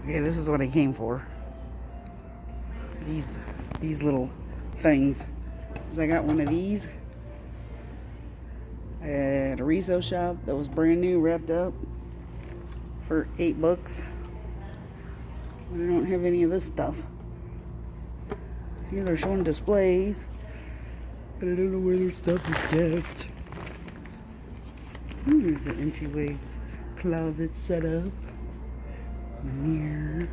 Yeah, this is what I came for. These little things. 'Cause I got one of these at a resale shop that was brand new, wrapped up for $8. I don't have any of this stuff. Here they're showing displays, but I don't know where their stuff is kept. There's an entryway closet set up. A mirror.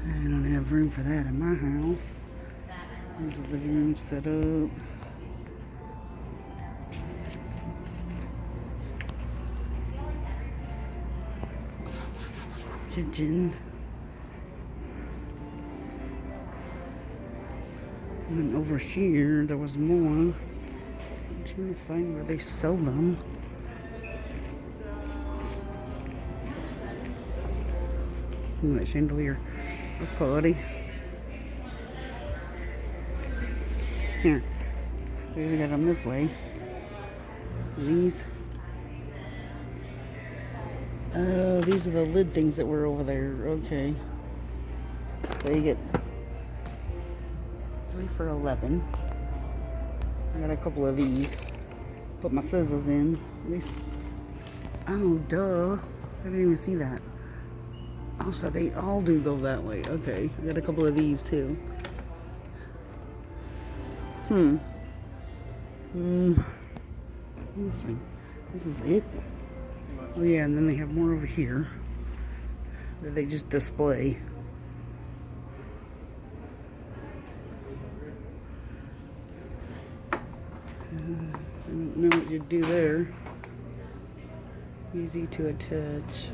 I don't have room for that in my house. There's a living room set up. Kitchen. And then over here, there was more. I'm trying to find where they sell them. That chandelier was quality. Here, we got them this way. These. Oh, these are the lid things that were over there. Okay. So you get 3 for $11. I got a couple of these. Put my scissors in. Oh, duh. I didn't even see that. Oh, so they all do go that way. Okay. I got a couple of these too. Let's see. This is it. Oh yeah, and then they have more over here that they just display. I don't know what you'd do there. Easy to attach.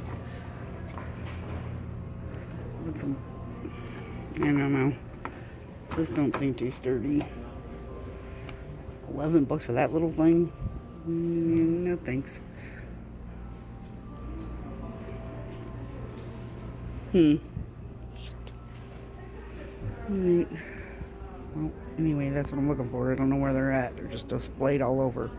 With some, I don't know. This don't seem too sturdy. $11 for that little thing? No thanks. Alright. Well, anyway, that's what I'm looking for. I don't know where they're at. They're just displayed all over.